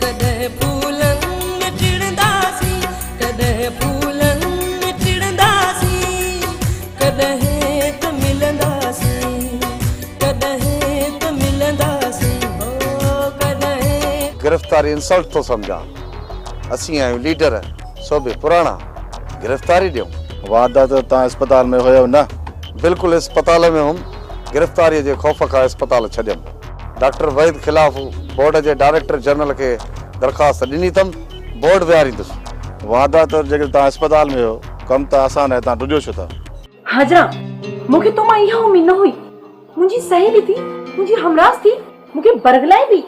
कॾहिं फूलनि में टिड़ंदासीं, कॾहिं फूलनि में टिड़ंदासीं, कॾहिं त मिलंदासीं, कॾहिं त मिलंदासीं, हो कॾहिं। गिरफ्तारी इंसल्ट तो समझा, असीं आहियूं लीडर, सो बि पुराणा, गिरफ्तारी ॾियूं। वारदात तव्हां अस्पताल में हुयो न? बिल्कुलु अस्पताल में हुउमि, गिरफ्तारी जे ख़ौफ़ खां अस्पताल छॾियमि। डॉक्टर वहीद ख़िलाफ़ बोर्ड जे डायरेक्टर जनरल खे दरख़्वास्त ॾिनी अथमि, बोर्ड विहारींदुसि। वारदात जेके तव्हां अस्पताल में हो, कमु त आसान आहे, तव्हां ॾुजो छो था? हाजरा, मूंखे तो मां इहा उम्मीद न हुई। मुंहिंजी सहेली थी, मुंहिंजी हमराज थी, मूंखे बरगलाए पई,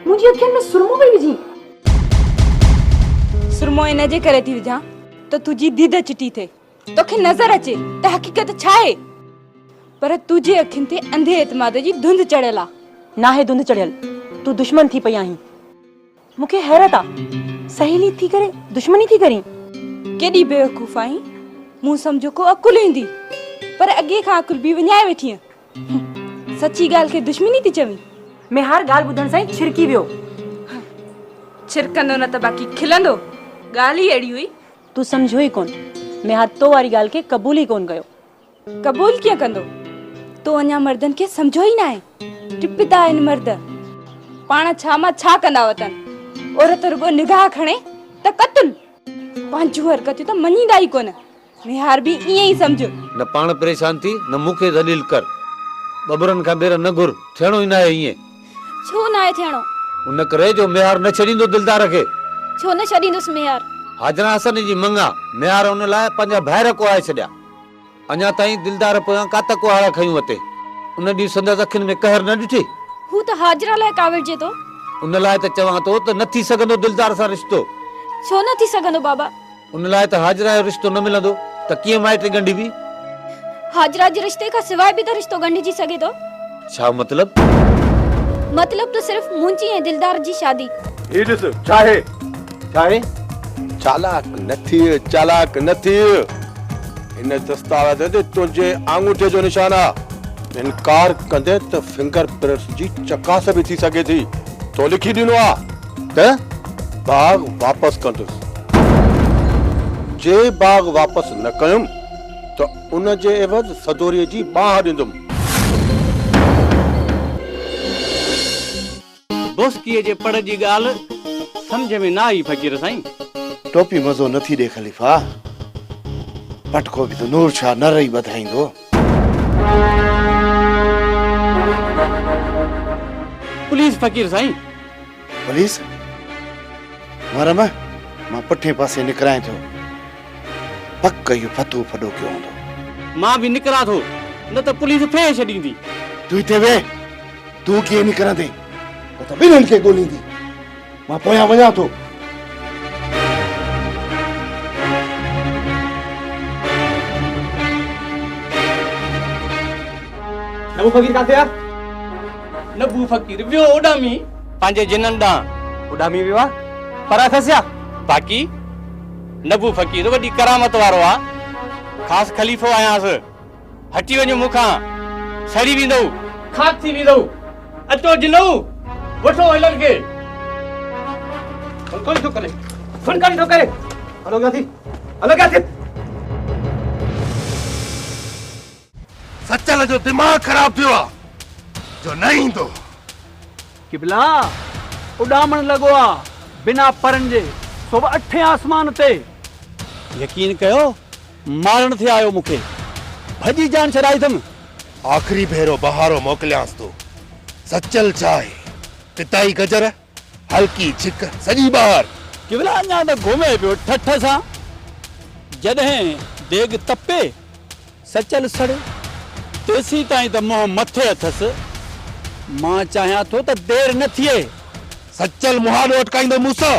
मुंहिंजी अखियुनि में सुरमो पई विझी। सुरमो इन जे करे थी विझां तो तुझी दीद चिटी थे, तोखे नज़र अचे त हकीकत छा आहे, पर तुझे अखियुनि ते अंधे एतमाद जी धुंध चढ़ियल आ। ना है धुंध चढ़ियल, तू दुश्मन थी पई आहीं। मूंखे हैरत आ, सहेली थी करे दुश्मनी थी करी। केॾी बेवकूफ़ आहीं, मूं सम्झो को अकुल ईंदी, पर अॻे खां अकुल बि विञाए वेठी आहियां। सची ॻाल्हि खे दुश्मनी थी चवीं? मैं हर ॻाल्हि ॿुधण सां ई छिरकी वियो। छिरकंदो न त बाक़ी खिलंदो, ॻाल्हि ई अहिड़ी हुई। तू सम्झो ई कोन, मैं हर तो वारी ॻाल्हि खे क़बूल ई कोन कयो। क़बूल कीअं कंदो? तो अञा मर्दनि खे सम्झो ई न आहे। टिपिता आहिनि मर्द, पाण छा मां छा कंदा वतन। औरत रुगो निगाह खणे त क़त्ल, पंहिंजूं हरकतूं त मञींदा ई कोन। निहार बि ईअं ई सम्झ। न पाण परेशान थी, न मूंखे दलील कर। बबरनि खां ॿेर न घुर, थियणो ई न आहे ईअं। छो न आहे थियणो? उन करे जो मेहार न छॾींदो दिलदार खे। छो न छॾींदुसि मेहार? हाजरा हसन जी मंगा मेहार उन लाइ पंहिंजा भाइर कोहाए छॾिया। अञा ताईं दिलदार पोयां कात कुहाड़ा खयूं वते। उन ॾींहुं संदसि अखियुनि में कहर न ॾिठी। हू त हाजरा लाइ काविड़जे थो। उन लाइ त चवां थो त न थी सघंदो दिलदार सां रिश्तो। छो न थी सघंदो बाबा? उन लाइ त हाजरा जो रिश्तो न मिलंदो त कीअं माइट ॻंढी बि? हाजरा जे रिश्ते खां सवाइ बि त रिश्तो ॻंढिजी सघे थो। छा मतलब? मतलब तो सिर्फ मुंहिंजी ऐं दिलदार जी शादी। ये ॾिस छा आहे? छा आहे? चालाक न थी, चालाक न थी। इन दस्तावेज़ ते तुंहिंजे आंगूठे जो निशान आहे। इनकार कंदे त फिंगरप्रिंट्स जी चकास बि थी सघे थी। तो लिखी ॾिनो आहे त बाग वापस कंदुसि। जे बाग वापस न कयुमि त उन जे एवज़ सदोरीअ जी बाह ॾींदुमि। दोस्तीअ जे पढ़ जी ॻाल्हि समझ में न आई फ़कीर साईं। टोपी मज़ो नथी ॾे ख़लीफ़ा, पटको बि त नूर छा न रही ॿधाईंदो। पुलिस फ़कीर साईं। पुलिस? मरम मां पुठे पासे निकिरां थो, पक इहो फतो फॾो कयो हूंदो। मां बि निकिरां थो, न त पुलिस फे छॾींदी। तूं हिते वे, तूं कीअं निकिरंदे त ॿिन्हिनि खे ॻोल्हींदी। मां पोयां वञां थो। नबू फ़कीर काथे आहे? नबू फ़कीर वियो उॾामी पंहिंजे जिननि ॾांहुं। उॾामी वियो आहे? पर खसिया बाक़ी नबू फ़कीर वॾी करामत वारो आहे। ख़ासि ख़लीफ़ो आयांसि। हटी वञो मूंखां, सड़ी वेंदव, खाक थी वेंदव। अचो जिनो, वठो हिननि खे। फनकारी थो करे, फनकारी थो करे। हलो क्या थी, हलो क्या थी? सचल जो दिमाग ख़राब थियो आहे जो न ईंदो। किबला उॾामण लॻो आहे बिना परनि जे, सो बि 8 आसमान ते। यकीन कयो, मारण थे आयो मूंखे, भॼी जान छॾाई अथमि। आख़िरी भेरो बहारो मोकिलियांसि थो। सचल चाहे, पिताई गजर, हल्की छिक, सॼी ॿार। किबला अञा त घुमे पियो ठठ सां। जॾहिं देग तपे, सचल सड़े, तेसी ताईं त मुंहुं मथे अथसि। मां चाहियां थो त देर न थिए। सचल मुहानो अटकाईंदो मूंसां,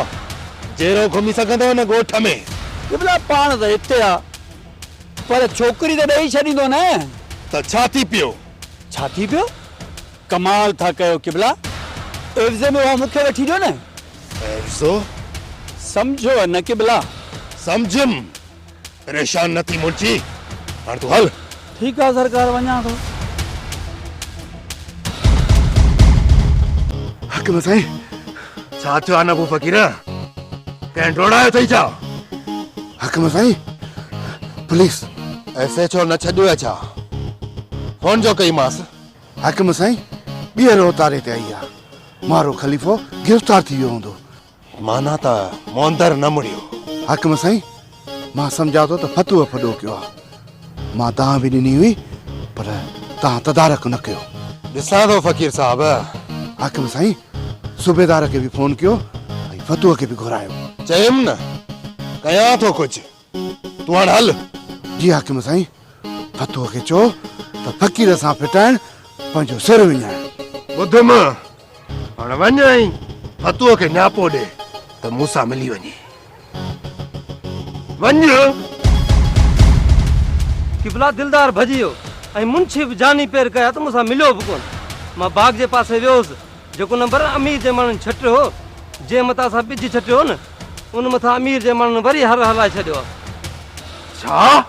जहिड़ो घुमी सघंदो न ॻोठ में। किबला पाण त हिते आहे, पर छोकिरी त ॾेई छॾींदो न। त छा थी पियो? छा थी पियो? कमाल था कयो किबला। एवज़े में उहा मूंखे वठी ॾियो न। एवज़ो? समझो न किबला। समझुमि, परेशान न थी मुंची। हाणे तूं हल। ठीकु आहे सरकार, वञा थो। हक़ में साईं, छा थियो आहे नबू फ़क़ीर? कंहिं डोड़ायो अथई छा? हकम साईं, पुलिस SHO न छॾियो आहे छा? फोन जो कईमांसि। हकम साईं, ॿीहर उतारे ते आई आहे। मारो ख़लीफ़ो गिरफ़्तार थी वियो हूंदो। माना त मोहनदर न मुड़ियो। हकम साईं, मां सम्झा थो त फतूअ फॾो कयो आहे। मां तव्हां बि ॾिनी हुई, पर तव्हां तदारक न कयो। ॾिसां थो फ़क़ीर साहब। हकम साईं, सूबेदार खे बि फोन कयो ऐं फतूअ खे बि घुरायो। चयुमि न, कयां थो कुझु। तूं हाणे हल। जी हाकिम साईं, फतूअ खे चओ त फ़क़ीर सां फिटाइण पंहिंजो सिर विञाइण। ॿुधुम, हाणे वञ ऐं फतूअ खे न्यापो ॾे त मूंसां मिली वञे। वञ। किबला दिलदार भॼी वियो ऐं मुंशी बि जानी पेर कया त मूंसां मिलियो बि कोन। मां बाग जे पासे वियोसि, जेको नंबर अमीर जे माण्हुनि छटियो हो, जंहिं मथां असां ॿिज छटियो हो न, उन मथां अमीर जे माण्हुनि वरी हर हलाए छॾियो आहे। छा?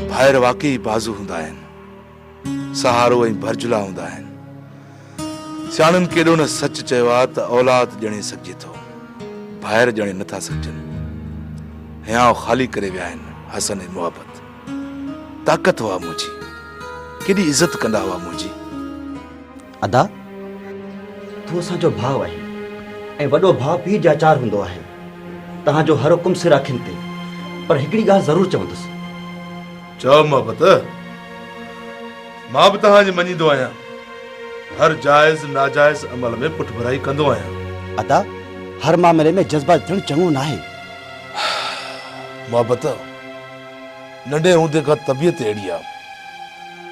भाइर वाकई बाज़ू हूंदा आहिनि, सहारो ऐं भरजुला हूंदा आहिनि। सियाणनि केॾो न सच चयो आहे त औलाद ॼणे सघिजे थो, भाइर ॼणे नथा सघजनि। हियां ख़ाली करे विया आहिनि हसन ऐं मुहबत। ताक़त हुआ मुंहिंजी, केॾी इज़त कंदा हुआ मुंहिंजी। अदा, तूं असांजो भाउ आहे ऐं वॾो भाउ पीउ जा चार हूंदो आहे। तव्हांजो हर हुकुम सिर अखियुनि ते, पर हिकिड़ी ॻाल्हि ज़रूरु चवंदुसि। चओ मोहबत। मां बि तव्हांजी मञींदो आहियां, हर जाइज़ नाजाइज़ अमल में पुठभराई कंदो आहियां। अदा, हर मामले में जज़्बात थियणु चङो न आहे। मोहबत, नंढे हूंदे खां तबियत अहिड़ी आहे।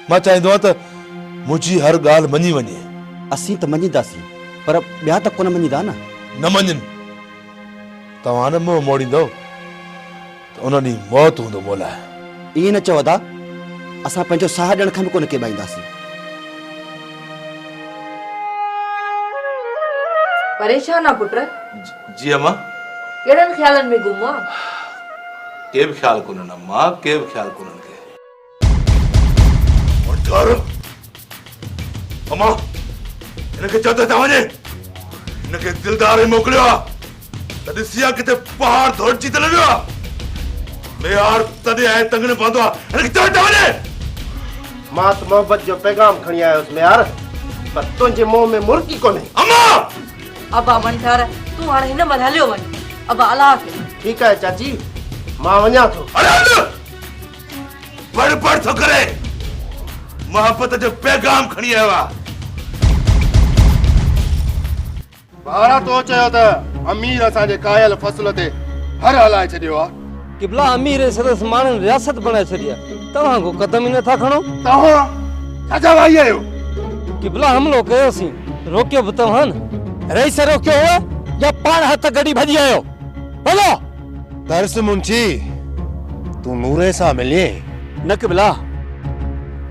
मां चाहींदो आहियां त मुंहिंजी हर ॻाल्हि मञी वञे। असीं त मञीदासीं, पर ॿिया त कोन मञीदा न। न मञनि। तव्हां न मुंहुं मोड़ींदो त उन ॾींहुं मौत हूंदो मोला। ईअं न चओ अदा, असां पंहिंजो साह ॾियण खां बि कोन केॿाईंदासीं। परेशान आहे पुट? जी अम्मा। कहिड़नि ख़्यालनि में गुम आहे? के बि ख़्याल कोन्हनि अम्मा, के बि ख़्याल कोन्हनि के। अम्मा, हिनखे चओ त वञे। हिनखे दिलदार मोकिलियो आहे त ॾिसी आहे किथे पहाड़ धोड़जी त न वियो आहे। मेहार तॾहिं आहे तंगणे पवंदो आहे। हिनखे चओ त वञे। मां त मोहबत जो पैगाम खणी आयोसि मेहार, पर तुंहिंजे मुंहं में मुर्की कोन्हे। अम्मा! अबा मंठार, तूं हाणे हिन महिल हलियो वञ। अबा अलाह खे। ठीकु आहे चाची, मां वञा थो। पढ़ थो करे, मोहब्बत जो पैगाम खणी आयो आहे। भाड़ा तो चयो त अमीर असांजे कायल फसल ते हर हलाए छॾियो आहे। किबला अमीर ऐं सदस माण्हुनि रियासत बणाए छॾी आहे, तव्हां को कदम ई नथा खणो। तव्हां छा भाई आहियो? किबला हमलो कयोसीं, रोकियो बि तव्हां न। रईस रोकियो हो या पाण हथ गॾी भॼी आयो? बोलो। दर्स मुंशी, तूं नूरे सां मिले? न किबला,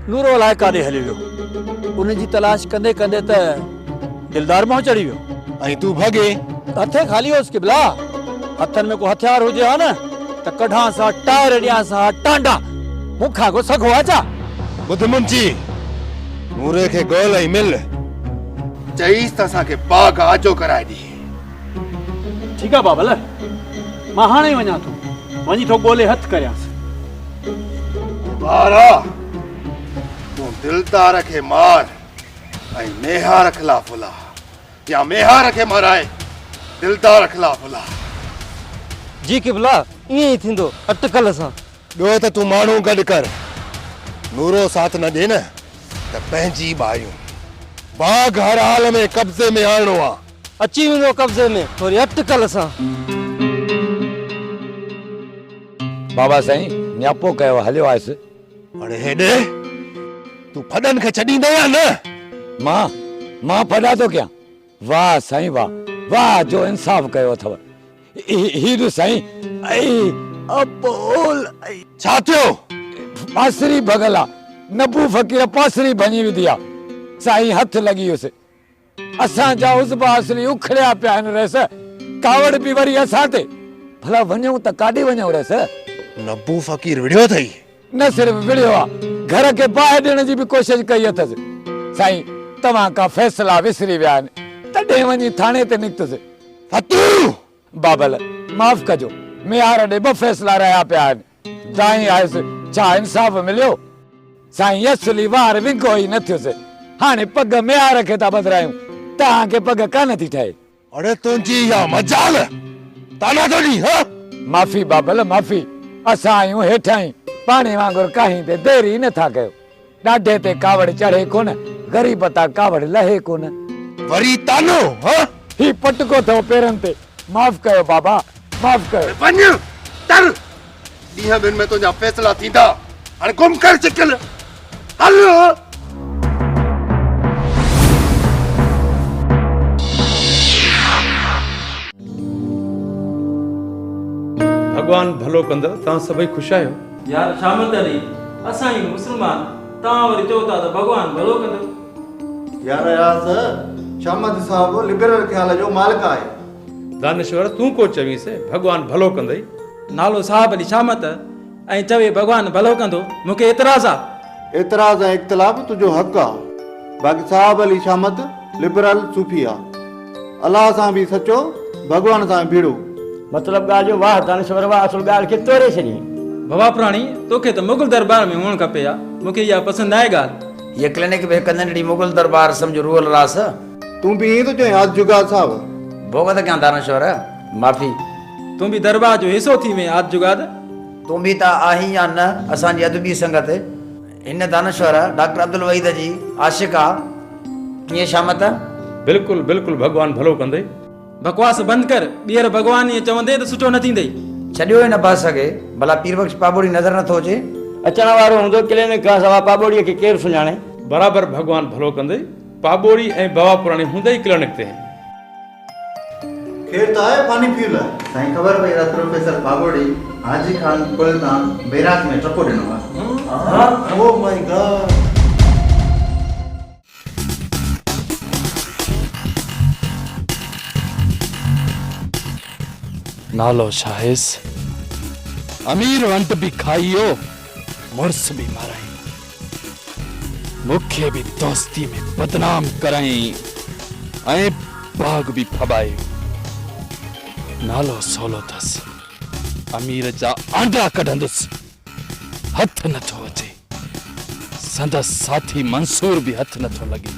नूरो अलाए काॾे हली वियो। उन जी तलाश कंदे कंदे त दिलदार मों चढ़ी वियो ऐं तूं भॻे? हथे खाली होसि किबला। हथनि में को हथियार हुजे हा न त कढां सां टायर ॾियां सां टांडा। मूंखां को सघो आहे छा? ॿुध मुंशी, नूरे खे ॻोल्ह ऐं मिल, चईसि त असांखे बाग आजो कराए ॾे। ठीकु आहे बाबल, मां हाणे वञा थो, वञी थो ॻोल्हे हथु करियांसि। बारा, तूं दिलदार खे मार ऐं मेहार खिलाफ़ उला, या मेहार खे माराए दिलदार खिलाफ़ उला। जी किबला, ईअं ई थींदो अटकल सां। ॿियो त तूं माण्हू गॾु कर, नूरो साथ न ॾे न त पंहिंजी ॿाहियूं बाग हर हाल में कब्ज़े में आणणो आहे। अची वेंदो कब्ज़े में, थोरी अटकल सां। बाबा साईं, न्यापो कयो, हलियो आयुसि। हाणे हेॾे तूं फॾनि खे छॾींदे या न? मां फॾा थो कयां? वाह साईं वाह, वाह जो इंसाफ़ कयो अथव। हीर साईं, छा थियो? पासरी भगल आहे, नबू फ़क़ीर पासरी भञी विधी आहे। साईं हथ लॻी वियुसि। असांजा उज़बा असली उखड़िया पिया आहिनि रहिस कावड़ बि वरी असां ते भला वञूं त काॾे वञूं रहिस नब्बू फ़कीर विड़ियो अथई न सिर्फ विड़ियो आहे घर खे बाहि ॾियण जी बि कोशिशि कई अथसि साईं तव्हां का फैसला विसरी विया आहिनि तॾहिं वञी थाणे ते निकितुसि बाबल माफ़ कजो मियार ॾे 2 फैसला रहिया पिया आहिनि दाई आयुसि छा इंसाफ़ मिलियो साईं असली वार विंगो ई न थियुसि हाणे पग मियार खे था बदिरायूं तव्हांखे पग कान थी ठहे अरे तुंहिंजी इहा मजाल ताना थोड़ी हा माफ़ी बाबल माफ़ी असां आहियूं हेठां ई पाणी वांगुरु काहीं ते देरी ई नथा कयो ॾाढे ते कावड़ चढ़े कोन ग़रीब तां कावड़ लहे कोन वरी तानो हा ही पटको अथव पेरनि ते माफ़ कयो बाबा माफ़ कयो वञ तर ॾींहं ॿिनि में तुंहिंजा फैसला थींदा हाणे गुम कर चिकल हल भगवान भलो कंदो तव्हां सभई ख़ुशि आहियो यार शामत अली असां ई मुस्लमान तव्हां वरी चओ था त भॻवान भलो कंदो यार यास शामत साहब लिबरल ख्याल जो मालिक आहे दानिश्वर तूं को चवीस भगवान भलो कंदई नालो साहब अली शामत ऐं चवे भगवान भलो कंदो मूंखे एतिराज़ आहे एतिराज़ ऐं इख़्तिलाफ़ तुंहिंजो हक़ आहे बाक़ी साहब अली शामत लिबरल सूफ़ी आहे अलाह सां बि सचो भगवान सां बीड़ो मतलब ॻाल्हि जो वाह दानिश्वर वाह असुल ॻाल्हि खे तोड़े छॾी बाबा प्राणी तोखे त मुगल दरबार में हुअणु खपे हा मूंखे इहा पसंदि आहे ॻाल्हि ये क्लिनिक में हिकु नंढड़ी मुगल दरबार सम्झो रूअल रास तूं बि ईअं थो चईं आज जुगाद साहब भोग त कयां दानिश्वर माफ़ी तूं बि दरबार जो हिसो थी वएं आज जुगाद तूं बि त आहीं या न असांजी अदबी संगत हिन दानिश्वर डॉक्टर अब्दुल वहीद जी आशिक़ आहे कीअं शामत बिल्कुलु बिल्कुलु भगवान भलो कंदई बकवास बंदि कर ॿीहर भगवान ईअं चवंदे त सुठो न थींदई छॾियो ई न पा सघे भला पीर बख्श पाबोड़ी नज़र नथो अचे अचण वारो हूंदो क्लिनिक खां सवाइ पाबोड़ीअ खे केरु सुञाणे बराबरि भगवान भलो कंदई पाबोड़ी ऐं बाबा पुराणी हूंदा ई क्लिनिक ते खेर त आहे पानी पीउ लाइ साईं ख़बर पई त प्रोफेसर पाबोड़ी हाजी खान कुल तां बैराक में टको ॾिनो आहे ओ माय गॉड नालो शाहिस अमीर वंट भी खाइयो मुर्स भी माराई मुखे भी दोस्ती में बदनाम कराई ऐं बाग भी फबायो नालो सोलो थस अमीर जा आंडा कढंदुस हथ नथो अचे संदस साथी मंसूर भी हथ नथो लगे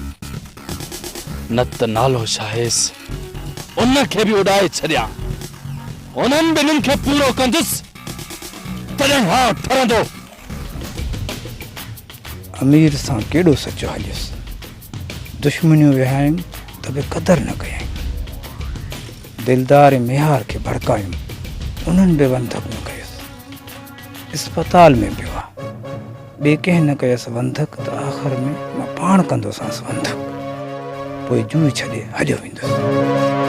नत नालो शाहिस उन खे भी उड़ाए छड़िया उन्हनि ॿिन्हिनि खे पूरो कंदुसि तॾहिं हा ठरंदो अमीर सां केॾो सचो हलियुसि दुश्मनियूं विहायूं त बि क़दुरु न कयईं दिलदार मिहार खे भड़कायूं उन्हनि बि बंधक न कयुसि अस्पताल में पियो आहे ॿिए कंहिं न कयसि बंधक त आख़िर में मां पाण कंदोसांसि बंधक पोइ जूई छॾे हलियो वेंदुसि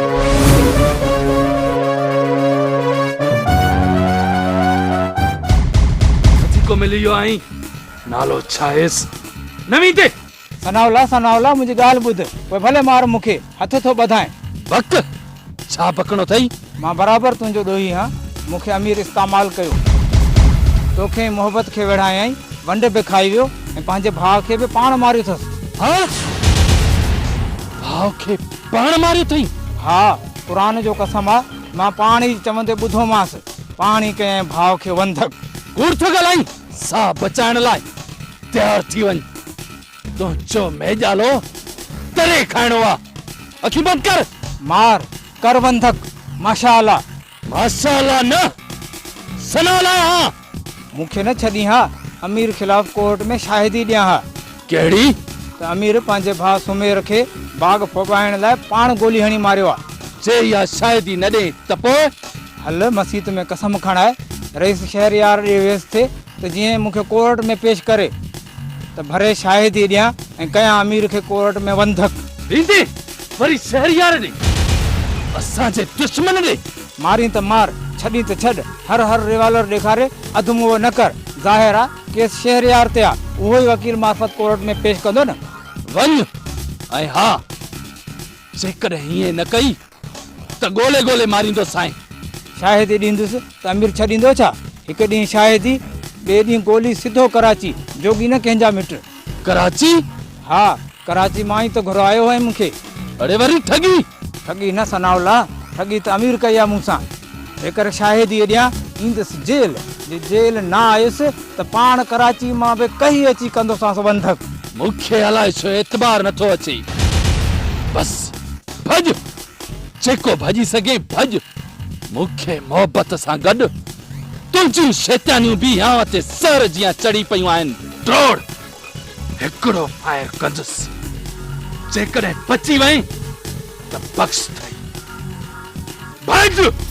को मिलियो आई नालो छाएस नवी ते सनावला मुंहिंजी ॻाल्हि ॿुध पोइ भले मार मूंखे हथ थो ॿधाए वक़्त छा पकड़ो अथई मां बराबरि तुंहिंजो ॾोही हा मूंखे अमीर इस्तेमालु कयो तोखे मोहबत खे विढ़ायई वंड बि खाई वियो ऐं पंहिंजे भाउ खे बि पाण मारियो अथसि हा भाउ खे पाण मारियो अथई हा क़ुरान जो कसम आहे मां पाण ई चवंदे ॿुधोमांसि पाण ई कयईं भाउ खे बंधक कूड़ थो ॻाल्हाई साह बचाइण लाइ तयार थी वञ तुंहिंजो मेजालो तरे खाइणो आहे अखी बंदि कर मार कर बंधक माशाअल्लाह न सनाला हा मूंखे न छॾी हा अमीर खिलाफ़ कोर्ट में शाहिदी ॾियां हा कहिड़ी त अमीर पंहिंजे भाउ सुमेर खे बाग फोॿाइण लाइ पाण गोली हणी मारियो आहे जे इहा शाहिदी न ॾे त पोइ हल मस्जिद में कसम खणाए रईस शहरयार ॾे वियुसि थिए त जीअं मूंखे कोर्ट में पेश करे त भरे शाहिदी ॾियां ऐं कयां अमीर खे कोर्ट में बंधक ईंदे वरी शहरयार ॾे असांजे दुश्मन ॾे मारी त मार छॾी त छॾ हर हर रिवाल्वर ॾेखारे अधु मुंहुं न कर ज़ाहिर आहे केस शहरयार ते आहे उहो ई वकील मार्फत कोर्ट में पेश कंदो न वञ ऐं हा जेकॾहिं हीअं न कई त गोले गोले मारींदो साईं। शाहिदी ॾींदुसि त अमीर छॾींदो छा? हिकु ॾींहुं शाहिदी, ॿिए ॾींहुं गोली सिधो कराची, जोगी न कंहिंजा मिट। कराची? हा, कराची मां ई त घुरायो है मूंखे। अड़े वरी ठगी? ठगी न सनावला, ठगी त अमीर कई आहे मूंसां। जेकर शाहिदी ॾियां ईंदुसि जेल, जे जेल न आयुसि त पाण कराची मां बि कही अची कंदोसांसि बंधक। मूंखे अलाए छो एतबार नथो अचे। बस भॼ, जेको भॼी सघे भॼ। मूंखे मोहबत सां गॾु तुंहिंजियूं शैतानियूं बि यां ते सर जियां चढ़ी पयूं आहिनि। ड्रोड़ हिकिड़ो फायर कंदुसि, जेकॾहिं बची वई त बख़्श अथई। भॼ।